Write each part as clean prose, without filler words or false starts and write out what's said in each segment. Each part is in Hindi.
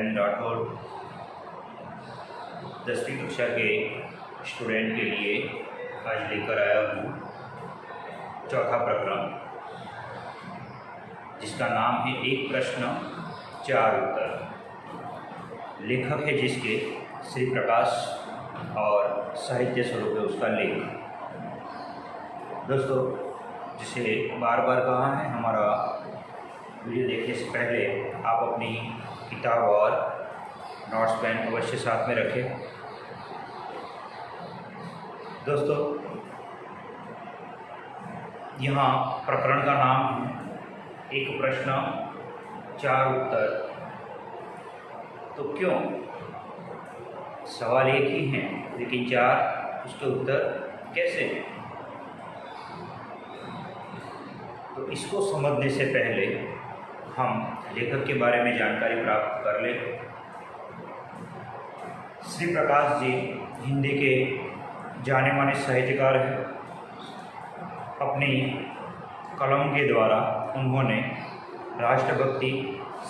एन राठौर 10वीं कक्षा के स्टूडेंट के लिए आज लेकर आया हूँ चौथा प्रकरण, जिसका नाम है एक प्रश्न चार उत्तर। लेखक है जिसके श्री प्रकाश और साहित्य स्वरूप है उसका लेख। दोस्तों, जिसे बार बार कहा है, हमारा वीडियो देखने से पहले आप अपनी किताब और नोट्स पेन अवश्य साथ में रखें। दोस्तों, यहाँ प्रकरण का नाम है एक प्रश्न चार उत्तर। तो क्यों? सवाल एक ही हैं लेकिन चार, उसके उत्तर कैसे हैं? तो इसको समझने से पहले हम लेखक के बारे में जानकारी प्राप्त कर लें। श्री प्रकाश जी हिंदी के जाने माने साहित्यकार हैं। अपनी कलम के द्वारा उन्होंने राष्ट्रभक्ति,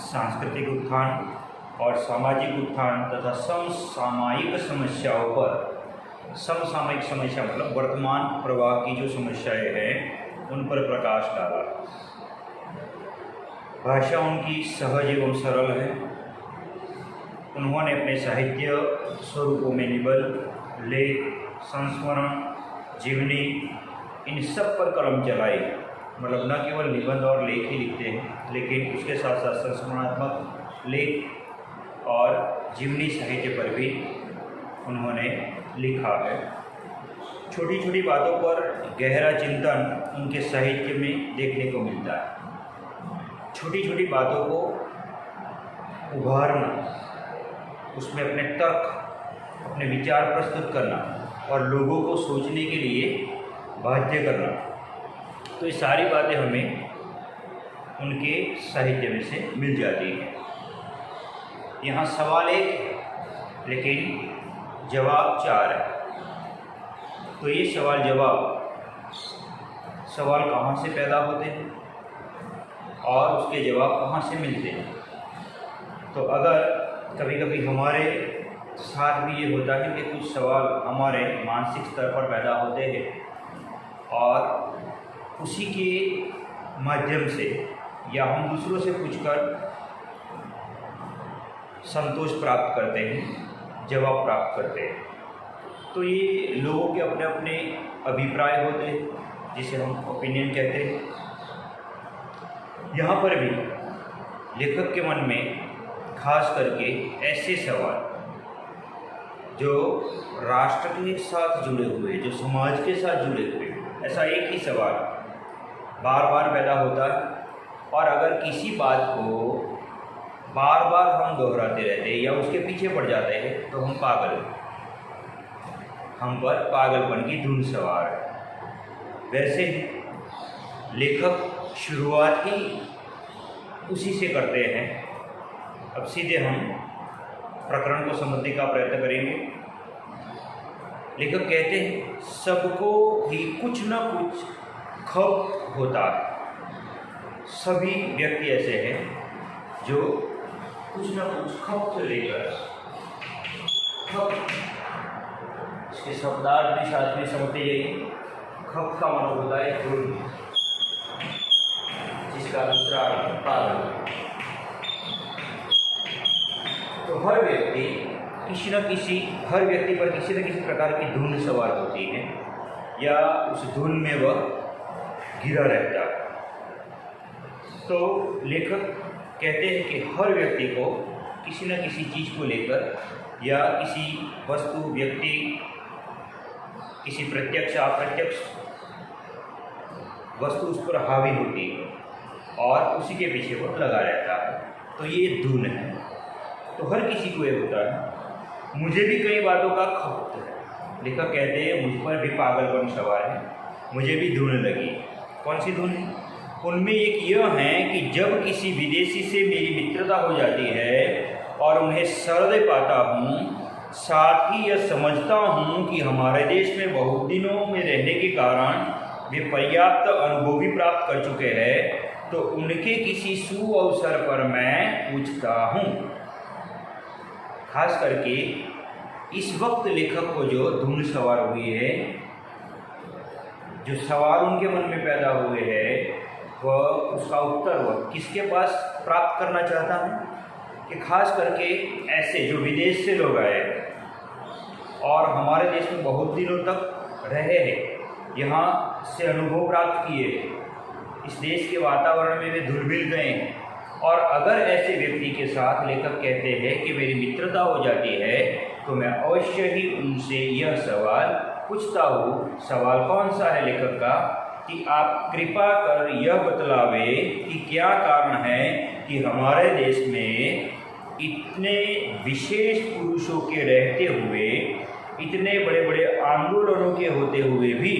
सांस्कृतिक उत्थान और सामाजिक उत्थान तथा समसामयिक समस्याओं पर, समसामयिक समस्या मतलब वर्तमान प्रवाह की जो समस्याएं हैं उन पर प्रकाश डाला। भाषा उनकी सहज एवं सरल है। उन्होंने अपने साहित्य स्वरूपों में निबंध, लेख, संस्मरण, जीवनी, इन सब पर कलम चलाई। मतलब न केवल निबंध और लेख ही लिखते हैं, लेकिन उसके साथ साथ संस्मरणात्मक लेख और जीवनी साहित्य पर भी उन्होंने लिखा है। छोटी छोटी बातों पर गहरा चिंतन उनके साहित्य में देखने को मिलता है। छोटी छोटी बातों को उभारना, उसमें अपने तर्क, अपने विचार प्रस्तुत करना और लोगों को सोचने के लिए बाध्य करना, तो ये सारी बातें हमें उनके साहित्य में से मिल जाती हैं। यहाँ सवाल एक है लेकिन जवाब चार है। तो ये सवाल जवाब, सवाल कहाँ से पैदा होते हैं और उसके जवाब कहाँ से मिलते हैं। तो अगर कभी कभी हमारे साथ भी ये होता है कि कुछ सवाल हमारे मानसिक स्तर पर पैदा होते हैं और उसी के माध्यम से या हम दूसरों से पूछकर संतोष प्राप्त करते हैं, जवाब प्राप्त करते हैं। तो ये लोगों के अपने अपने अभिप्राय होते हैं, जिसे हम ओपिनियन कहते हैं। यहाँ पर भी लेखक के मन में खास करके ऐसे सवाल जो राष्ट्र के साथ जुड़े हुए, जो समाज के साथ जुड़े हुए, ऐसा एक ही सवाल बार बार पैदा होता है। और अगर किसी बात को बार बार हम दोहराते रहते हैं या उसके पीछे पड़ जाते हैं तो हम पागल हैं, हम पर पागलपन की धुन सवार है। वैसे ही लेखक शुरुआत ही उसी से करते हैं। अब सीधे हम प्रकरण को समझने का प्रयत्न करेंगे। लेखक कहते हैं सबको ही कुछ न कुछ खप होता है। सभी व्यक्ति ऐसे हैं जो कुछ न कुछ खप से लेकर, खप इसके शब्दार्थ भी साथ में समझते जाइए। खप का मतलब होता है धुन, जिसका दूसरा अर्थ पागल। तो हर व्यक्ति हर व्यक्ति पर किसी न किसी प्रकार की धुन सवार होती है या उस धुन में वह घिरा रहता है। तो लेखक कहते हैं कि हर व्यक्ति को किसी न किसी चीज़ को लेकर या किसी वस्तु, व्यक्ति, किसी प्रत्यक्ष अप्रत्यक्ष वस्तु उस पर हावी होती है और उसी के पीछे वो लगा रहता है। तो ये धुन है। तो हर किसी को ये होता है। मुझे भी कई बातों का खपत है। लेखक कहते हैं मुझ पर भी पागलपन सवार है, मुझे भी धुन लगी। कौन सी धुन है? उनमें एक यह है कि जब किसी विदेशी से मेरी मित्रता हो जाती है और उन्हें सरदे पाता हूँ, साथ ही यह समझता हूँ कि हमारे देश में बहुत दिनों में रहने के कारण वे पर्याप्त अनुभव भी प्राप्त कर चुके हैं, तो उनके किसी सुअवसर पर मैं पूछता हूँ खास करके इस वक्त लेखक को जो धुन सवार हुई है, जो सवाल उनके मन में पैदा हुए हैं, वह उसका उत्तर वह किसके पास प्राप्त करना चाहता है कि खास करके ऐसे जो विदेश से लोग आए और हमारे देश में बहुत दिनों तक रहे हैं, यहाँ से अनुभव प्राप्त किए, इस देश के वातावरण में वे घुल मिल गए हैं, और अगर ऐसे व्यक्ति के साथ लेखक कहते हैं कि मेरी मित्रता हो जाती है, तो मैं अवश्य ही उनसे यह सवाल पूछता हूँ। सवाल कौन सा है लेखक का कि आप कृपा कर यह बतलावे कि क्या कारण है कि हमारे देश में इतने विशेष पुरुषों के रहते हुए, इतने बड़े बड़े आंदोलनों के होते हुए भी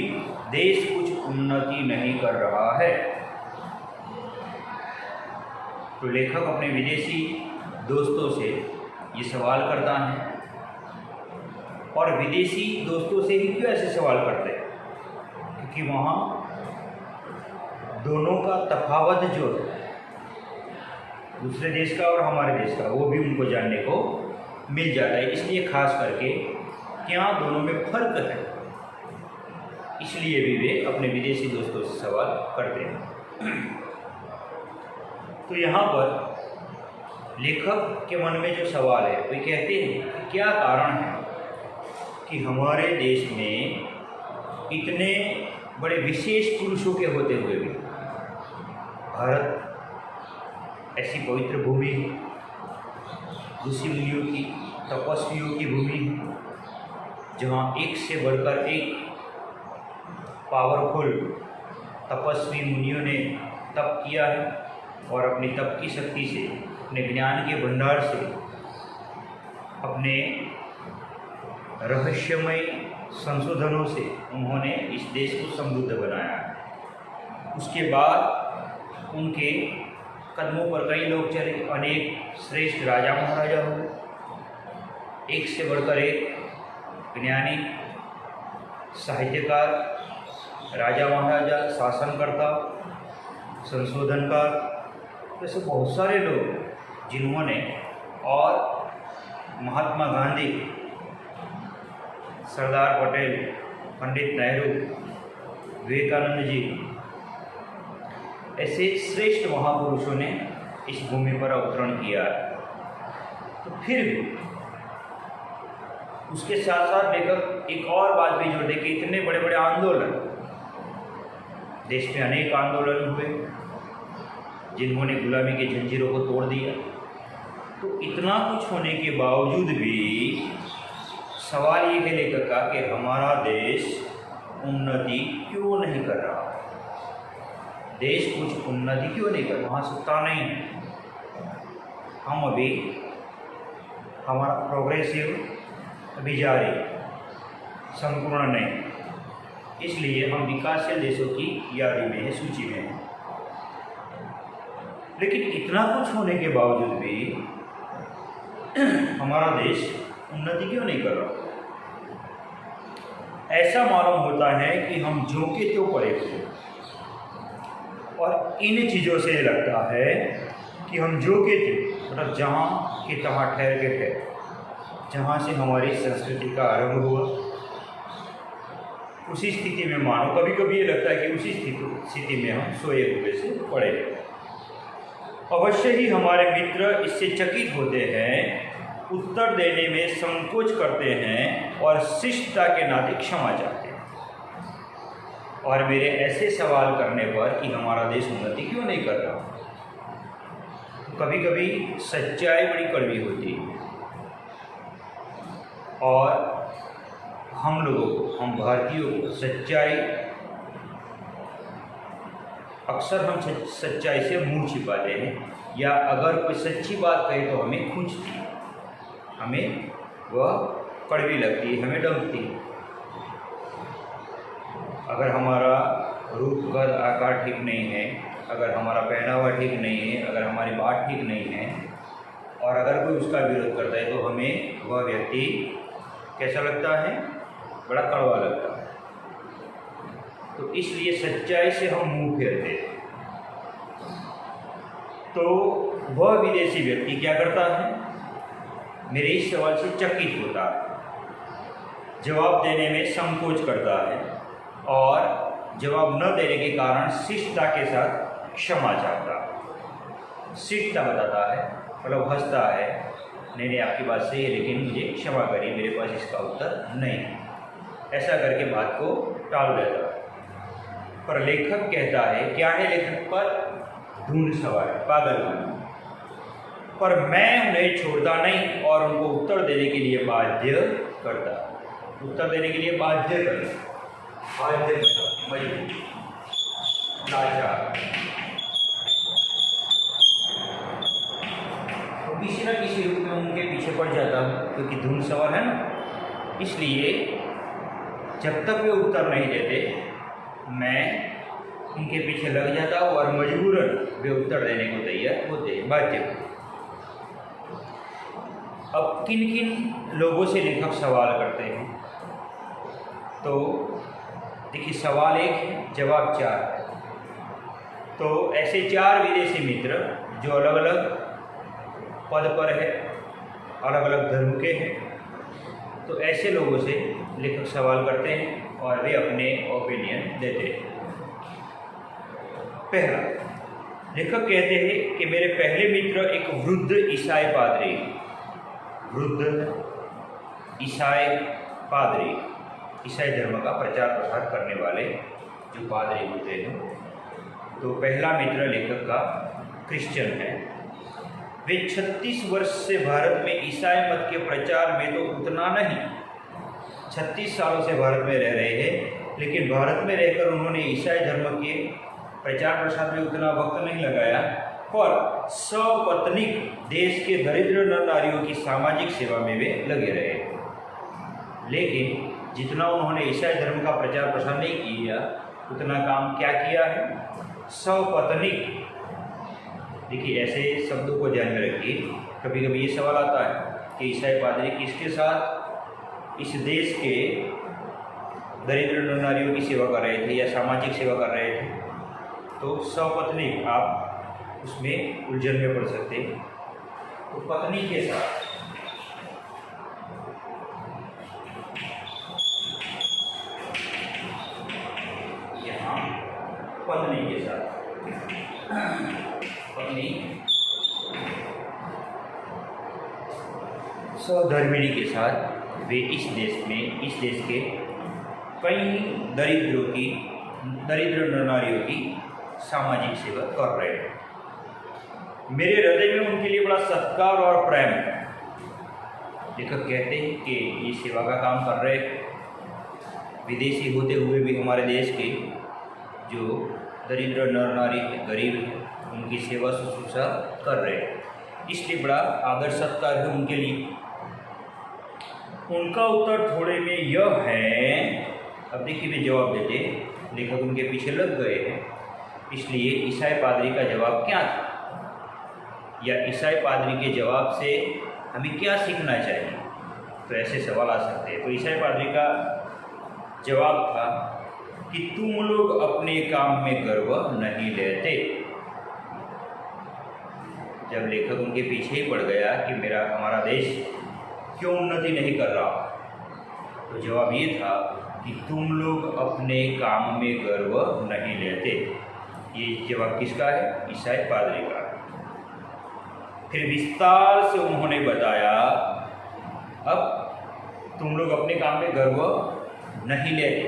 देश कुछ उन्नति नहीं कर रहा है। तो लेखक अपने विदेशी दोस्तों से ये सवाल करता है, और विदेशी दोस्तों से ही क्यों ऐसे सवाल करते हैं? क्योंकि वहाँ दोनों का तफावत जो है, दूसरे देश का और हमारे देश का, वो भी उनको जानने को मिल जाता है। इसलिए खास करके क्या दोनों में फर्क है, इसलिए भी वे अपने विदेशी दोस्तों से सवाल करते हैं। तो यहाँ पर लेखक के मन में जो सवाल है, वे कहते हैं कि क्या कारण है कि हमारे देश में इतने बड़े विशेष पुरुषों के होते हुए भी, भारत ऐसी पवित्र भूमि है, ऋषि मुनियों की, तपस्वियों की भूमि है, जहाँ एक से बढ़कर एक पावरफुल तपस्वी मुनियों ने तप किया है, और अपनी तप की शक्ति से, अपने ज्ञान के भंडार से, अपने रहस्यमय संशोधनों से उन्होंने इस देश को समृद्ध बनाया। उसके बाद उनके कदमों पर कई लोग चले, अनेक श्रेष्ठ राजा महाराजा हुए, एक से बढ़कर एक ज्ञानी, साहित्यकार, राजा महाराजा, शासनकर्ता, संशोधनकार, ऐसे बहुत सारे लोग जिन्होंने, और महात्मा गांधी, सरदार पटेल, पंडित नेहरू, विवेकानंद जी, ऐसे श्रेष्ठ महापुरुषों ने इस भूमि पर अवतरण किया। तो फिर भी उसके साथ साथ लेखक एक और बात भी जोड़ दे कि इतने बड़े बड़े आंदोलन, देश में अनेक आंदोलन हुए जिन्होंने गुलामी के जंजीरों को तोड़ दिया। तो इतना कुछ होने के बावजूद भी सवाल ये है लेखक का कि हमारा देश उन्नति क्यों नहीं कर रहा, देश कुछ उन्नति क्यों नहीं कर रहा, वहाँ सत्ता नहीं है, हम अभी, हमारा प्रोग्रेसिव अभी जारी, संपूर्ण नहीं, इसलिए हम विकासशील देशों की यादी में है, सूची में है। लेकिन इतना कुछ होने के बावजूद भी हमारा देश उन्नति क्यों नहीं कर रहा? ऐसा मालूम होता है कि हम जो के त्यों पड़े थे, और इन चीज़ों से लगता है कि हम जो के थे, मतलब जहाँ के तहाँ ठहर के थे, जहाँ से हमारी संस्कृति का आरंभ हुआ, उसी स्थिति में मानो कभी कभी ये लगता है कि उसी स्थिति में हम सोए हुए से पड़े। अवश्य ही हमारे मित्र इससे चकित होते हैं, उत्तर देने में संकोच करते हैं और शिष्टता के नाते क्षमा चाहते हैं। और मेरे ऐसे सवाल करने पर कि हमारा देश उन्नति क्यों नहीं कर रहा, कभी कभी सच्चाई बड़ी कड़वी होती है, और हम लोगों को, हम भारतीयों को सच्चाई, अक्सर हम सच्चाई से मुंह छिपाते हैं, या अगर कोई सच्ची बात कहे तो हमें खींचती है, हमें वह कड़वी लगती है, हमें डंकती है। अगर हमारा रूप कद आकार ठीक नहीं है, अगर हमारा पहनावा ठीक नहीं है, अगर हमारी बात ठीक नहीं है, और अगर कोई उसका विरोध करता है, तो हमें वह व्यक्ति कैसा लगता है? बड़ा कड़वा लगता है। तो इसलिए सच्चाई से हम मुंह फेरते हैं। तो वह विदेशी व्यक्ति क्या करता है? मेरे इस सवाल से चकित होता है, जवाब देने में संकोच करता है और जवाब न देने के कारण शिष्टता के साथ क्षमा चाहता है। शिष्टता बताता है, मतलब हंसता है, नहीं नहीं आपकी बात सही है लेकिन मुझे क्षमा करिए, मेरे पास इसका उत्तर नहीं है, ऐसा करके बात को टाल देता है। पर लेखक कहता है, क्या है लेखक पर? धुन सवार, पागलपन। पर मैं उन्हें छोड़ता नहीं और उनको उत्तर देने के लिए बाध्य करता, उत्तर देने के लिए बाध्य करता, बाध्य करता, मजबूर, लाचार। तो किसी न किसी रूप में उनके पीछे पड़ जाता हूँ, क्योंकि धुन सवार है ना, इसलिए जब तक वे उत्तर नहीं देते मैं उनके पीछे लग जाता हूँ और मजबूरन वे उत्तर देने को तैयार होते हैं, बाध्य। अब किन किन लोगों से लेखक सवाल करते हैं? तो देखिए, सवाल एक है, जवाब चार है। तो ऐसे चार विदेशी मित्र जो अलग अलग पद पर है, अलग अलग धर्म के हैं, तो ऐसे लोगों से लेखक सवाल करते हैं और वे अपने ओपिनियन देते हैं। पहला, लेखक कहते हैं कि मेरे पहले मित्र एक वृद्ध ईसाई पादरी, वृद्ध ईसाई पादरी, ईसाई धर्म का प्रचार प्रसार करने वाले जो पादरी होते हैं। तो पहला मित्र लेखक का क्रिश्चियन है। वे 36 वर्ष से भारत में ईसाई मत के प्रचार में तो उतना नहीं, 36 सालों से भारत में रह रहे हैं, लेकिन भारत में रहकर उन्होंने ईसाई धर्म के प्रचार प्रसार में उतना वक्त नहीं लगाया, पर सपत्नीक देश के दरिद्र नर नारियों की सामाजिक सेवा में वे लगे रहे। लेकिन जितना उन्होंने ईसाई धर्म का प्रचार प्रसार नहीं किया, उतना काम क्या किया है? सपत्नीक। देखिए, ऐसे शब्दों को ध्यान में रखिए। कभी कभी ये सवाल आता है कि ईसाई पादरी किसके साथ इस देश के दरिद्र नर नारियों की सेवा कर रहे थे या सामाजिक सेवा कर रहे थे? तो सपत्नीक, आप उसमें उलझन में पड़ सकते हैं। तो पत्नी के साथ, यहाँ पत्नी के साथ, पत्नी सहधर्मिणी के साथ वे इस देश के कई दरिद्र नर नारियों की सामाजिक सेवा कर रहे हैं। मेरे हृदय में उनके लिए बड़ा सत्कार और प्रेम है। लेखक कहते हैं कि ये सेवा का काम कर रहे, विदेशी होते हुए भी हमारे देश के जो दरिद्र नर नारी गरीब हैं, उनकी सेवा शुश्रूषा कर रहे हैं, इसलिए बड़ा आदर सत्कार है उनके लिए। उनका उत्तर थोड़े में यह है, अब देखिए वे जवाब देते, लेखक उनके पीछे लग गए हैं। इसलिए ईसाई पादरी का जवाब क्या था, या ईसाई पादरी के जवाब से हमें क्या सीखना चाहिए? तो ऐसे सवाल आ सकते हैं। तो ईसाई पादरी का जवाब था कि तुम लोग अपने काम में गर्व नहीं लेते। जब लेखक उनके पीछे ही पड़ गया कि हमारा देश क्यों उन्नति नहीं कर रहा, तो जवाब ये था कि तुम लोग अपने काम में गर्व नहीं लेते। ये जवाब किसका है? ईसाई पादरी का। फिर विस्तार से उन्होंने बताया, अब तुम लोग अपने काम में गर्व नहीं लेते,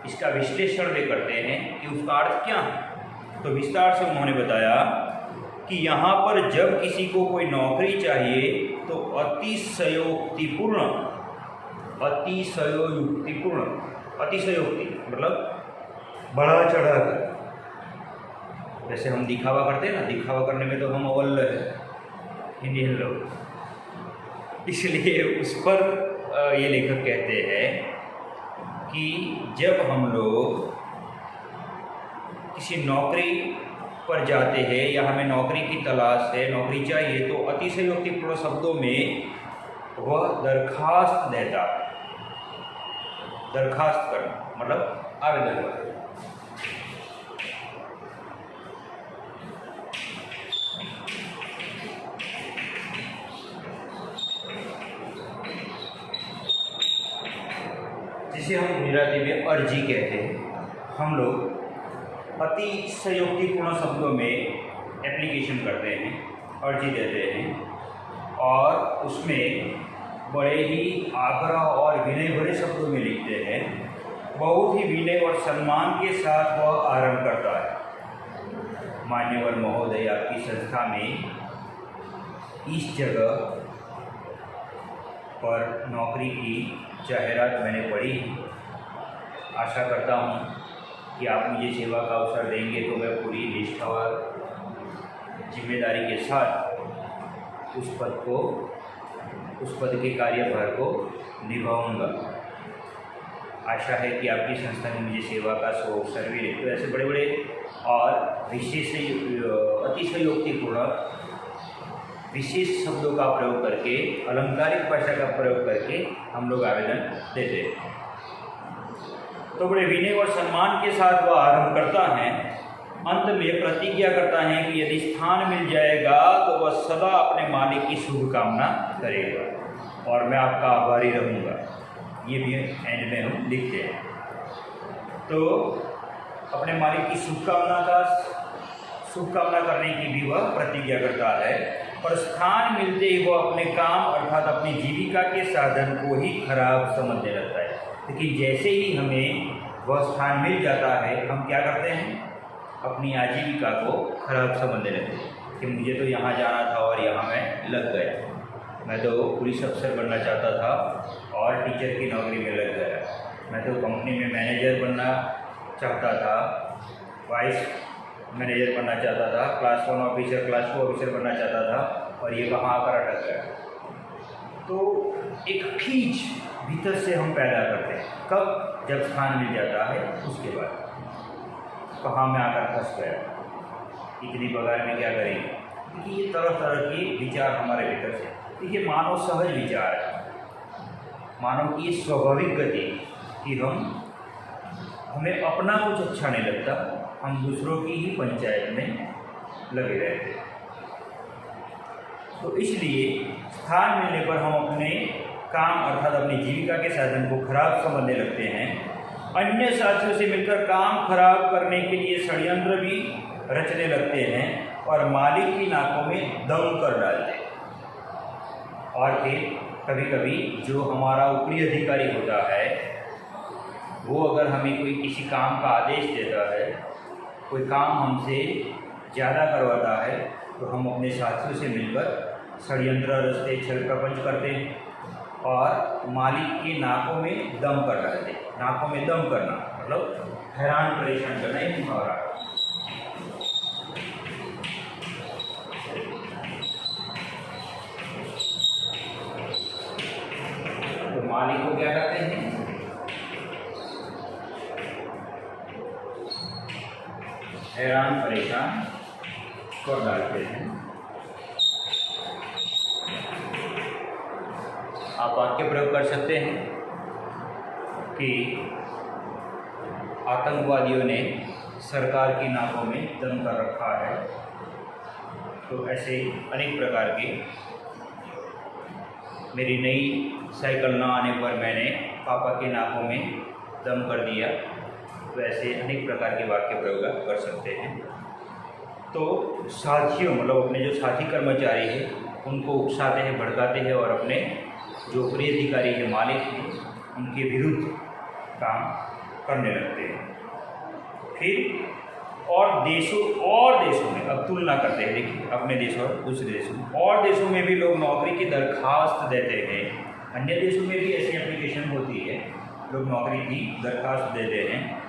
इसका विश्लेषण वे करते हैं कि उसका अर्थ क्या है। तो विस्तार से उन्होंने बताया कि यहाँ पर जब किसी को कोई नौकरी चाहिए तो अतिशयोक्ति मतलब बढ़ा चढ़ा कर, जैसे हम दिखावा करते हैं ना, दिखावा करने में तो हम अव्वल है इंडियन लोग, इसलिए उस पर ये लेखक कहते हैं कि जब हम लोग किसी नौकरी पर जाते हैं या हमें नौकरी की तलाश है, नौकरी चाहिए, तो अतिशयोक्तिपूर्ण शब्दों में वह दरखास्त देता है। दरखास्त करना मतलब आवेदन करना। जिसे हम गुजराती में अर्जी कहते हैं, हम लोग अतिशयोक्तिपूर्ण शब्दों में एप्लीकेशन करते हैं, अर्जी देते हैं और उसमें बड़े ही आग्रह और विनय भरे शब्दों में लिखते हैं। बहुत ही विनय और सम्मान के साथ वह आरंभ करता है। मान्यवर महोदय, आपकी संस्था में इस जगह पर नौकरी की जाहिरात मैंने पढ़ी। आशा करता हूँ कि आप मुझे सेवा का अवसर देंगे तो मैं पूरी निष्ठा और जिम्मेदारी के साथ उस पद के कार्यभार को निभाऊंगा। आशा है कि आपकी संस्था में मुझे सेवा का अवसर भी दे। तो ऐसे बड़े बड़े और अतिशयोक्तिपूर्ण विशेष शब्दों का प्रयोग करके, अलंकारिक भाषा का प्रयोग करके हम लोग आवेदन देते हैं। तो बड़े विनय और सम्मान के साथ वह आरंभ करता है। अंत में प्रतिज्ञा करता है कि यदि स्थान मिल जाएगा तो वह सदा अपने मालिक की शुभकामना करेगा और मैं आपका आभारी रहूँगा। ये भी एंड में हम लिखते हैं। तो अपने मालिक की शुभकामना करने की भी वह प्रतिज्ञा करता है और स्थान मिलते ही वह अपने काम अर्थात अपनी जीविका के साधन को ही खराब समझने लगता है। लेकिन जैसे ही हमें वह स्थान मिल जाता है, हम क्या करते हैं? अपनी आजीविका को खराब समझने लगते हैं कि मुझे तो यहाँ जाना था और यहाँ मैं लग गया। मैं तो पुलिस अफसर बनना चाहता था और टीचर की नौकरी में लग गया। मैं तो कंपनी में मैनेजर बनना चाहता था, वाइस मैनेजर बनना चाहता था, क्लास 1 ऑफिसर, क्लास 2 ऑफिसर बनना चाहता था और ये कहाँ आकर अटक गया। तो एक खींच भीतर से हम पैदा करते हैं। कब? जब स्थान मिल जाता है उसके बाद। कहाँ मैं आकर फंस गया, इतनी पगार में क्या करेंगे? क्योंकि ये तरह तरह के विचार हमारे भीतर से, देखिए मानव सहज विचार है, मानव की स्वाभाविक गति कि हमें अपना कुछ अच्छा नहीं लगता, हम दूसरों की ही पंचायत में लगे रहते हैं। तो इसलिए स्थान मिलने पर हम अपने काम अर्थात अपनी जीविका के साधन को खराब समझने लगते हैं। अन्य साथियों से मिलकर काम खराब करने के लिए षड्यंत्र भी रचने लगते हैं और मालिक की नाकों में दम कर डालते हैं। और फिर कभी कभी जो हमारा ऊपरी अधिकारी होता है वो अगर हमें कोई किसी काम का आदेश देता है, कोई काम हमसे ज़्यादा करवाता है, तो हम अपने साथियों से मिलकर षड्यंत्र रचते, छल प्रपंच करते हैं और मालिक की नाकों में दम कर डालते हैं। नाकों में दम करना मतलब हैरान परेशान करना ही मुहावरा। तो मालिक को क्या कहते हैं? हैरान परेशान कर डालते हैं। आप वाक्य प्रयोग कर सकते हैं कि आतंकवादियों ने सरकार की नाकों में दम कर रखा है। तो ऐसे अनेक प्रकार के, मेरी नई साइकिल ना आने पर मैंने पापा के नाकों में दम कर दिया। तो ऐसे अनेक प्रकार के वाक्य प्रयोग कर सकते हैं। तो साथियों मतलब अपने जो साथी कर्मचारी है उनको उकसाते हैं, भड़काते हैं और अपने जो ऊपरी अधिकारी है, मालिक हैं, उनके विरुद्ध काम करने लगते हैं। फिर और देशों में अब तुलना करते हैं। देखिए अपने देश और दूसरे देशों में, और देशों में भी लोग नौकरी की दरखास्त देते हैं। अन्य देशों में भी ऐसी एप्लीकेशन होती है, लोग नौकरी की दरखास्त देते हैं।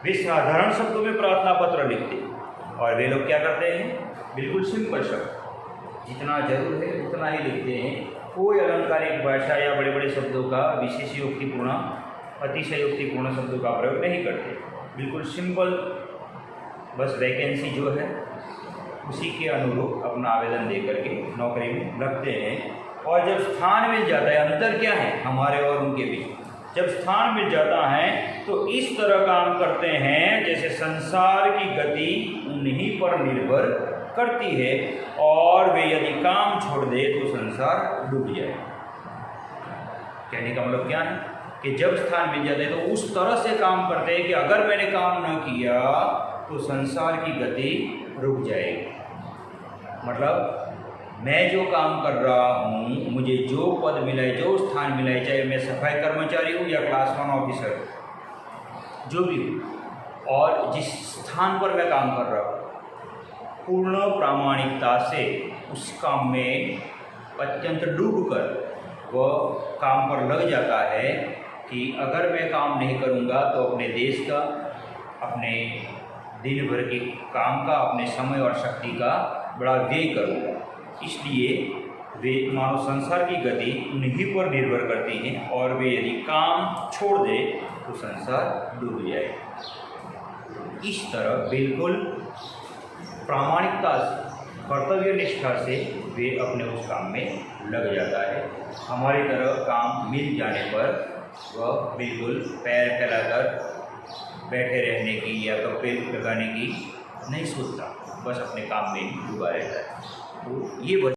वे साधारण शब्दों में प्रार्थना पत्र लिखते हैं और वे लोग क्या करते हैं? बिल्कुल सिंपल शब्द, जितना जरूर है उतना ही लिखते हैं। कोई अलंकारिक भाषा या बड़े बड़े शब्दों का, विशेषयोक्तिपूर्ण, अतिशयोक्तिपूर्ण शब्दों का प्रयोग नहीं करते। बिल्कुल सिंपल, बस वैकेंसी जो है उसी के अनुरूप अपना आवेदन दे करके नौकरी में लगते हैं। और जब स्थान मिल जाता है, अंतर क्या है हमारे और उनके बीच? जब स्थान मिल जाता है तो इस तरह काम करते हैं जैसे संसार की गति उन्हीं पर निर्भर करती है और वे यदि काम छोड़ दे तो संसार डूब जाए। कहने का मतलब क्या है? कि जब स्थान मिल जाता है तो उस तरह से काम करते हैं कि अगर मैंने काम न किया तो संसार की गति रुक जाएगी। मतलब मैं जो काम कर रहा हूँ, मुझे जो पद मिला है, जो स्थान मिला है, चाहे मैं सफाई कर्मचारी हूँ या क्लास 1 ऑफिसर, जो भी हूँ, और जिस स्थान पर मैं काम कर रहा हूँ, पूर्ण प्रामाणिकता से उस काम में अत्यंत डूबकर वह काम पर लग जाता है कि अगर मैं काम नहीं करूँगा तो अपने देश का, अपने दिन भर के काम का, अपने समय और शक्ति का बड़ा व्यय करूँगा। इसलिए वे मानव संसार की गति उन्हीं पर निर्भर करती है और वे यदि काम छोड़ दे तो संसार डूब जाए। इस तरह बिल्कुल प्रामाणिकता से, कर्तव्य निष्ठा से वे अपने उस काम में लग जाता है। हमारी तरह काम मिल जाने पर वह बिल्कुल पैर फैलाकर बैठे रहने की या कपड़े लगाने की नहीं सोचता, बस अपने काम में डूबा रहता है। तो ये